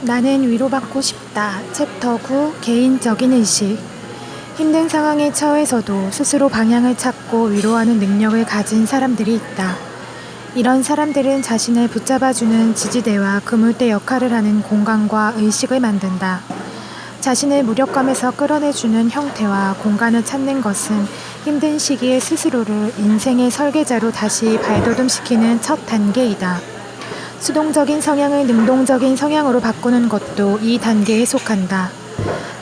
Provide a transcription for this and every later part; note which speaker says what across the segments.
Speaker 1: 나는 위로받고 싶다. 챕터 9 개인적인 의식. 힘든 상황에 처해서도 스스로 방향을 찾고 위로하는 능력을 가진 사람들이 있다. 이런 사람들은 자신을 붙잡아주는 지지대와 그물대 역할을 하는 공간과 의식을 만든다. 자신을 무력감에서 끌어내주는 형태와 공간을 찾는 것은 힘든 시기에 스스로를 인생의 설계자로 다시 발돋움시키는 첫 단계이다. 수동적인 성향을 능동적인 성향으로 바꾸는 것도 이 단계에 속한다.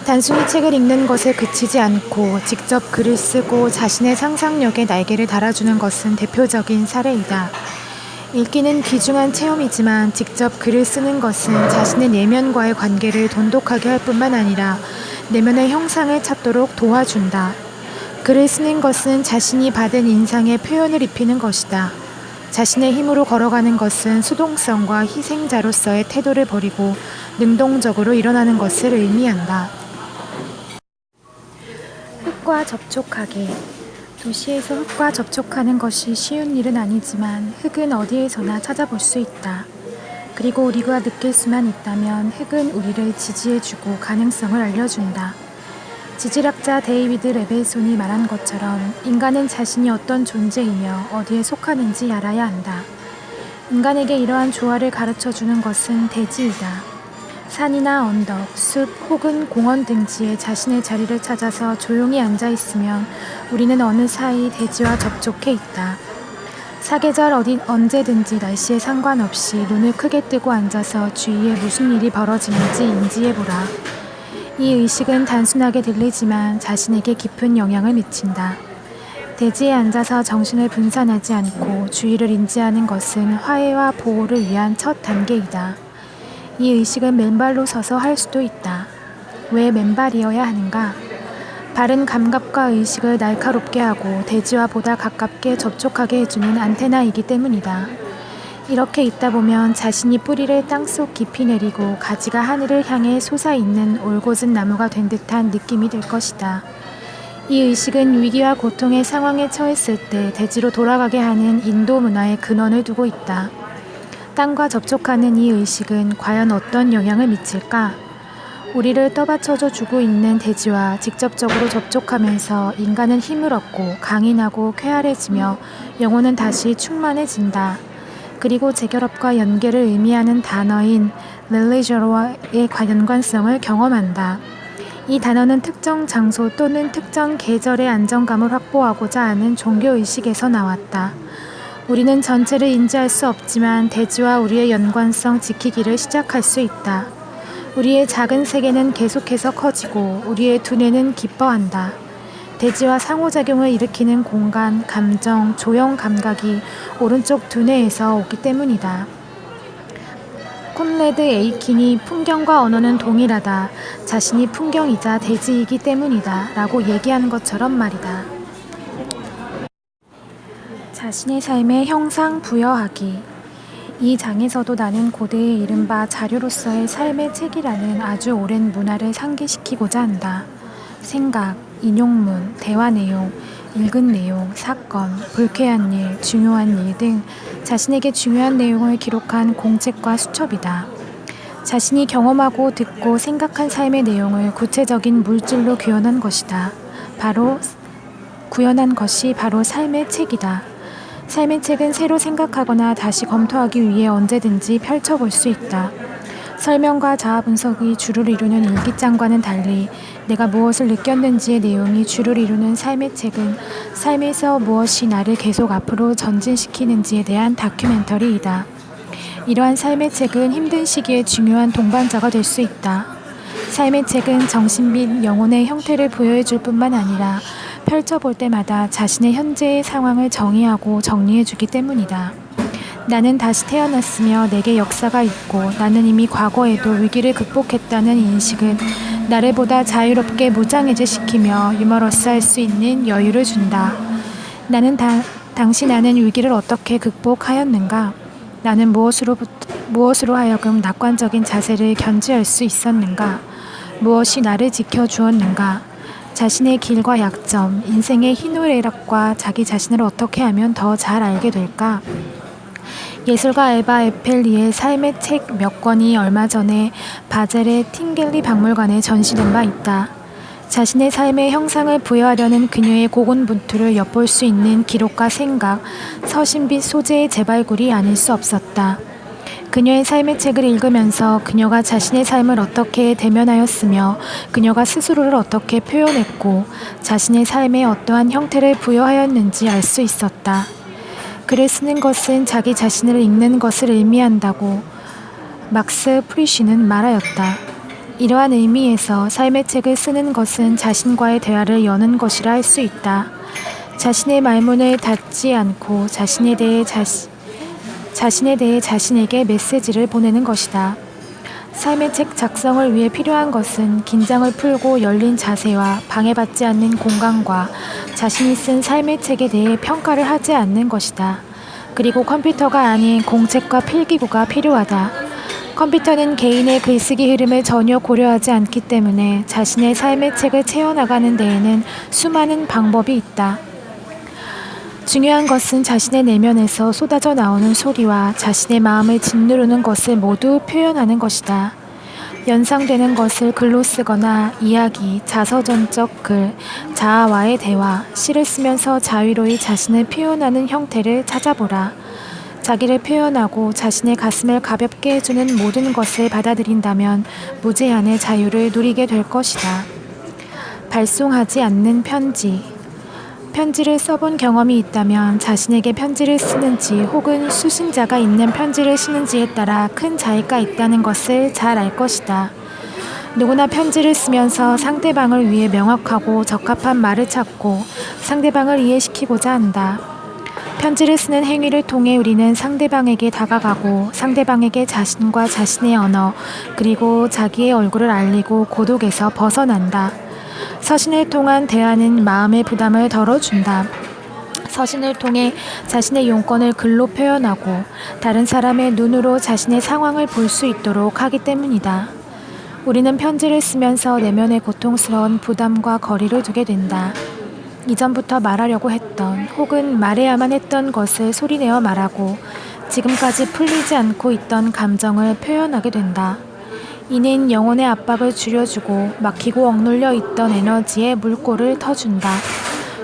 Speaker 1: 단순히 책을 읽는 것에 그치지 않고 직접 글을 쓰고 자신의 상상력에 날개를 달아주는 것은 대표적인 사례이다. 읽기는 귀중한 체험이지만 직접 글을 쓰는 것은 자신의 내면과의 관계를 돈독하게 할 뿐만 아니라 내면의 형상을 찾도록 도와준다. 글을 쓰는 것은 자신이 받은 인상에 표현을 입히는 것이다. 자신의 힘으로 걸어가는 것은 수동성과 희생자로서의 태도를 버리고 능동적으로 일어나는 것을 의미한다. 흙과 접촉하기. 도시에서 흙과 접촉하는 것이 쉬운 일은 아니지만 흙은 어디에서나 찾아볼 수 있다. 그리고 우리가 느낄 수만 있다면 흙은 우리를 지지해주고 가능성을 알려준다. 지질학자 데이비드 레벨손이 말한 것처럼 인간은 자신이 어떤 존재이며 어디에 속하는지 알아야 한다. 인간에게 이러한 조화를 가르쳐주는 것은 대지이다. 산이나 언덕, 숲 혹은 공원 등지에 자신의 자리를 찾아서 조용히 앉아있으면 우리는 어느 사이 대지와 접촉해 있다. 사계절 언제든지 날씨에 상관없이 눈을 크게 뜨고 앉아서 주위에 무슨 일이 벌어지는지 인지해보라. 이 의식은 단순하게 들리지만 자신에게 깊은 영향을 미친다. 대지에 앉아서 정신을 분산하지 않고 주위를 인지하는 것은 화해와 보호를 위한 첫 단계이다. 이 의식은 맨발로 서서 할 수도 있다. 왜 맨발이어야 하는가? 발은 감각과 의식을 날카롭게 하고 대지와 보다 가깝게 접촉하게 해주는 안테나이기 때문이다. 이렇게 있다 보면 자신이 뿌리를 땅속 깊이 내리고 가지가 하늘을 향해 솟아있는 올곧은 나무가 된 듯한 느낌이 들 것이다. 이 의식은 위기와 고통의 상황에 처했을 때 대지로 돌아가게 하는 인도 문화의 근원을 두고 있다. 땅과 접촉하는 이 의식은 과연 어떤 영향을 미칠까? 우리를 떠받쳐줘 주고 있는 대지와 직접적으로 접촉하면서 인간은 힘을 얻고 강인하고 쾌활해지며 영혼은 다시 충만해진다. 그리고 재결합과 연계를 의미하는 단어인 릴리저와의 연관성을 경험한다. 이 단어는 특정 장소 또는 특정 계절의 안정감을 확보하고자 하는 종교의식에서 나왔다. 우리는 전체를 인지할 수 없지만 대지와 우리의 연관성 지키기를 시작할 수 있다. 우리의 작은 세계는 계속해서 커지고 우리의 두뇌는 기뻐한다. 대지와 상호작용을 일으키는 공간, 감정, 조형 감각이 오른쪽 두뇌에서 오기 때문이다. 콘레드 에이킨이 풍경과 언어는 동일하다. 자신이 풍경이자 대지이기 때문이다. 라고 얘기하는 것처럼 말이다. 자신의 삶의 형상 부여하기. 이 장에서도 나는 고대의 이른바 자료로서의 삶의 책이라는 아주 오랜 문화를 상기시키고자 한다. 생각, 인용문, 대화 내용, 읽은 내용, 사건, 불쾌한 일, 중요한 일 등 자신에게 중요한 내용을 기록한 공책과 수첩이다. 자신이 경험하고 듣고 생각한 삶의 내용을 구체적인 물질로 구현한 것이 바로 삶의 책이다. 삶의 책은 새로 생각하거나 다시 검토하기 위해 언제든지 펼쳐볼 수 있다. 설명과 자아 분석이 주를 이루는 일기장과는 달리 내가 무엇을 느꼈는지의 내용이 주를 이루는 삶의 책은 삶에서 무엇이 나를 계속 앞으로 전진시키는지에 대한 다큐멘터리이다. 이러한 삶의 책은 힘든 시기에 중요한 동반자가 될 수 있다. 삶의 책은 정신 및 영혼의 형태를 부여해줄 뿐만 아니라 펼쳐볼 때마다 자신의 현재의 상황을 정의하고 정리해주기 때문이다. 나는 다시 태어났으며 내게 역사가 있고 나는 이미 과거에도 위기를 극복했다는 인식은 나를 보다 자유롭게 무장해제시키며 유머러스할 수 있는 여유를 준다. 당시 나는 위기를 어떻게 극복하였는가? 나는 무엇으로 하여금 낙관적인 자세를 견지할 수 있었는가? 무엇이 나를 지켜주었는가? 자신의 길과 약점, 인생의 희노애락과 자기 자신을 어떻게 하면 더 잘 알게 될까? 예술가 에바 에펠리의 삶의 책 몇 권이 얼마 전에 바젤의 팅겔리 박물관에 전시된 바 있다. 자신의 삶의 형상을 부여하려는 그녀의 고군분투를 엿볼 수 있는 기록과 생각, 서신빛 소재의 재발굴이 아닐 수 없었다. 그녀의 삶의 책을 읽으면서 그녀가 자신의 삶을 어떻게 대면하였으며 그녀가 스스로를 어떻게 표현했고 자신의 삶에 어떠한 형태를 부여하였는지 알 수 있었다. 글을 쓰는 것은 자기 자신을 읽는 것을 의미한다고 막스 프리쉬는 말하였다. 이러한 의미에서 삶의 책을 쓰는 것은 자신과의 대화를 여는 것이라 할 수 있다. 자신의 말문을 닫지 않고 자신에 대해 자신에게 메시지를 보내는 것이다. 삶의 책 작성을 위해 필요한 것은 긴장을 풀고 열린 자세와 방해받지 않는 공간과 자신이 쓴 삶의 책에 대해 평가를 하지 않는 것이다. 그리고 컴퓨터가 아닌 공책과 필기구가 필요하다. 컴퓨터는 개인의 글쓰기 흐름을 전혀 고려하지 않기 때문에 자신의 삶의 책을 채워나가는 데에는 수많은 방법이 있다. 중요한 것은 자신의 내면에서 쏟아져 나오는 소리와 자신의 마음을 짓누르는 것을 모두 표현하는 것이다. 연상되는 것을 글로 쓰거나 이야기, 자서전적 글, 자아와의 대화, 시를 쓰면서 자유로이 자신을 표현하는 형태를 찾아보라. 자기를 표현하고 자신의 가슴을 가볍게 해주는 모든 것을 받아들인다면 무제한의 자유를 누리게 될 것이다. 발송하지 않는 편지. 편지를 써본 경험이 있다면 자신에게 편지를 쓰는지 혹은 수신자가 있는 편지를 쓰는지에 따라 큰 차이가 있다는 것을 잘 알 것이다. 누구나 편지를 쓰면서 상대방을 위해 명확하고 적합한 말을 찾고 상대방을 이해시키고자 한다. 편지를 쓰는 행위를 통해 우리는 상대방에게 다가가고 상대방에게 자신과 자신의 언어 그리고 자기의 얼굴을 알리고 고독에서 벗어난다. 서신을 통한 대화는 마음의 부담을 덜어준다. 서신을 통해 자신의 용건을 글로 표현하고 다른 사람의 눈으로 자신의 상황을 볼 수 있도록 하기 때문이다. 우리는 편지를 쓰면서 내면의 고통스러운 부담과 거리를 두게 된다. 이전부터 말하려고 했던 혹은 말해야만 했던 것을 소리내어 말하고 지금까지 풀리지 않고 있던 감정을 표현하게 된다. 이는 영혼의 압박을 줄여주고 막히고 억눌려 있던 에너지의 물꼬를 터준다.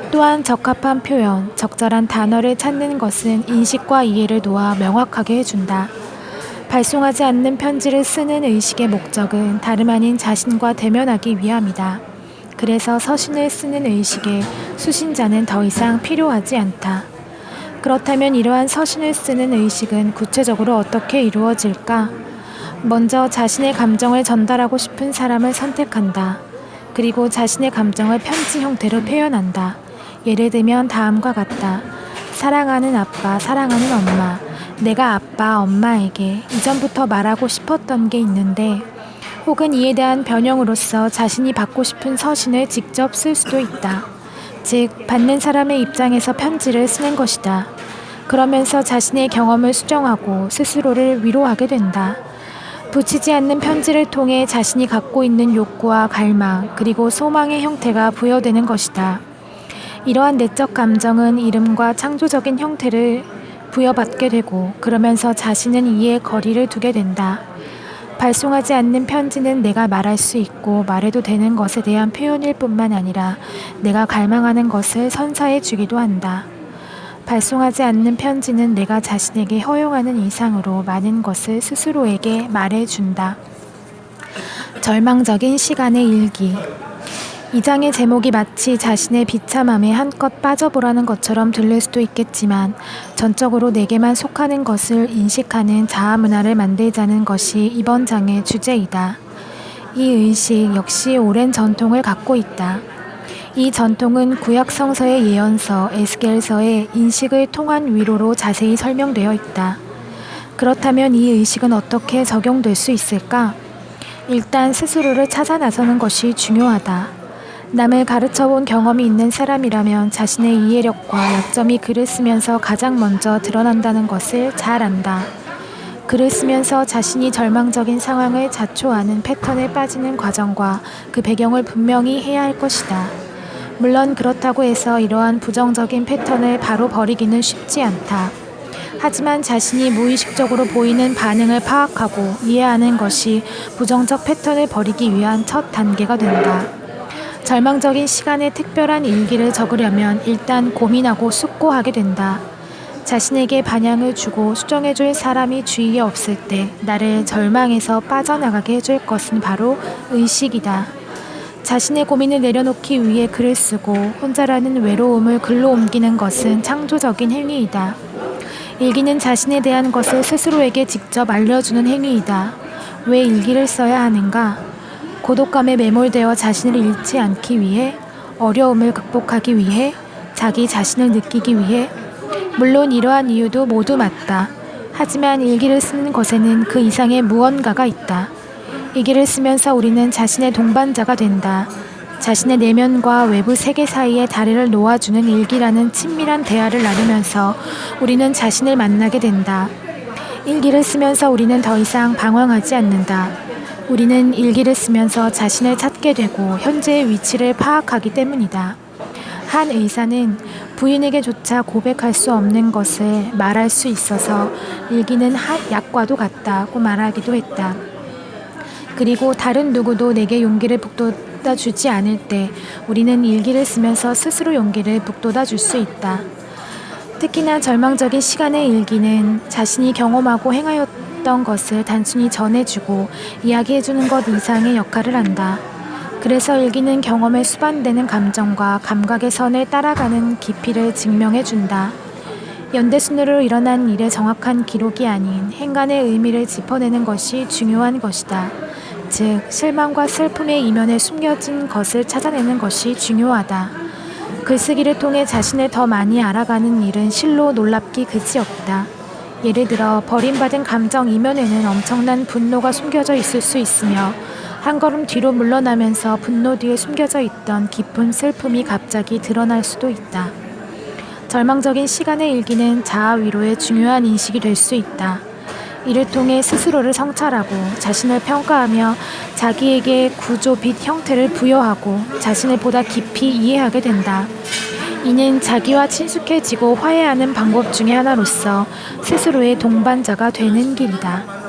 Speaker 1: 또한 적합한 표현, 적절한 단어를 찾는 것은 인식과 이해를 도와 명확하게 해준다. 발송하지 않는 편지를 쓰는 의식의 목적은 다름 아닌 자신과 대면하기 위함이다. 그래서 서신을 쓰는 의식에 수신자는 더 이상 필요하지 않다. 그렇다면 이러한 서신을 쓰는 의식은 구체적으로 어떻게 이루어질까? 먼저 자신의 감정을 전달하고 싶은 사람을 선택한다. 그리고 자신의 감정을 편지 형태로 표현한다. 예를 들면 다음과 같다. 사랑하는 아빠, 사랑하는 엄마. 내가 아빠, 엄마에게 이전부터 말하고 싶었던 게 있는데 혹은 이에 대한 변형으로서 자신이 받고 싶은 서신을 직접 쓸 수도 있다. 즉, 받는 사람의 입장에서 편지를 쓰는 것이다. 그러면서 자신의 경험을 수정하고 스스로를 위로하게 된다. 붙이지 않는 편지를 통해 자신이 갖고 있는 욕구와 갈망, 그리고 소망의 형태가 부여되는 것이다. 이러한 내적 감정은 이름과 창조적인 형태를 부여받게 되고 그러면서 자신은 이에 거리를 두게 된다. 발송하지 않는 편지는 내가 말할 수 있고 말해도 되는 것에 대한 표현일 뿐만 아니라 내가 갈망하는 것을 선사해 주기도 한다. 발송하지 않는 편지는 내가 자신에게 허용하는 이상으로 많은 것을 스스로에게 말해준다. 절망적인 시간의 일기. 이 장의 제목이 마치 자신의 비참함에 한껏 빠져보라는 것처럼 들릴 수도 있겠지만 전적으로 내게만 속하는 것을 인식하는 자아 문화를 만들자는 것이 이번 장의 주제이다. 이 의식 역시 오랜 전통을 갖고 있다. 이 전통은 구약 성서의 예언서 에스겔서의 인식을 통한 위로로 자세히 설명되어 있다. 그렇다면 이 의식은 어떻게 적용될 수 있을까? 일단 스스로를 찾아 나서는 것이 중요하다. 남을 가르쳐본 경험이 있는 사람이라면 자신의 이해력과 약점이 글을 쓰면서 가장 먼저 드러난다는 것을 잘 안다. 글을 쓰면서 자신이 절망적인 상황을 자초하는 패턴에 빠지는 과정과 그 배경을 분명히 해야 할 것이다. 물론 그렇다고 해서 이러한 부정적인 패턴을 바로 버리기는 쉽지 않다. 하지만 자신이 무의식적으로 보이는 반응을 파악하고 이해하는 것이 부정적 패턴을 버리기 위한 첫 단계가 된다. 절망적인 시간에 특별한 일기를 적으려면 일단 고민하고 숙고하게 된다. 자신에게 반향을 주고 수정해줄 사람이 주위에 없을 때 나를 절망에서 빠져나가게 해줄 것은 바로 의식이다. 자신의 고민을 내려놓기 위해 글을 쓰고 혼자라는 외로움을 글로 옮기는 것은 창조적인 행위이다. 일기는 자신에 대한 것을 스스로에게 직접 알려주는 행위이다. 왜 일기를 써야 하는가? 고독감에 매몰되어 자신을 잃지 않기 위해, 어려움을 극복하기 위해, 자기 자신을 느끼기 위해. 물론 이러한 이유도 모두 맞다. 하지만 일기를 쓰는 것에는 그 이상의 무언가가 있다. 일기를 쓰면서 우리는 자신의 동반자가 된다. 자신의 내면과 외부 세계 사이에 다리를 놓아주는 일기라는 친밀한 대화를 나누면서 우리는 자신을 만나게 된다. 일기를 쓰면서 우리는 더 이상 방황하지 않는다. 우리는 일기를 쓰면서 자신을 찾게 되고 현재의 위치를 파악하기 때문이다. 한 의사는 부인에게조차 고백할 수 없는 것을 말할 수 있어서 일기는 약과도 같다고 말하기도 했다. 그리고 다른 누구도 내게 용기를 북돋아 주지 않을 때 우리는 일기를 쓰면서 스스로 용기를 북돋아 줄 수 있다. 특히나 절망적인 시간의 일기는 자신이 경험하고 행하였던 것을 단순히 전해주고 이야기해주는 것 이상의 역할을 한다. 그래서 일기는 경험에 수반되는 감정과 감각의 선을 따라가는 깊이를 증명해준다. 연대순으로 일어난 일의 정확한 기록이 아닌 행간의 의미를 짚어내는 것이 중요한 것이다. 즉, 실망과 슬픔의 이면에 숨겨진 것을 찾아내는 것이 중요하다. 글쓰기를 통해 자신을 더 많이 알아가는 일은 실로 놀랍기 그지없다. 예를 들어 버림받은 감정 이면에는 엄청난 분노가 숨겨져 있을 수 있으며 한 걸음 뒤로 물러나면서 분노 뒤에 숨겨져 있던 깊은 슬픔이 갑자기 드러날 수도 있다. 절망적인 시간의 일기는 자아 위로의 중요한 인식이 될 수 있다. 이를 통해 스스로를 성찰하고 자신을 평가하며 자기에게 구조 및 형태를 부여하고 자신을 보다 깊이 이해하게 된다. 이는 자기와 친숙해지고 화해하는 방법 중의 하나로서 스스로의 동반자가 되는 길이다.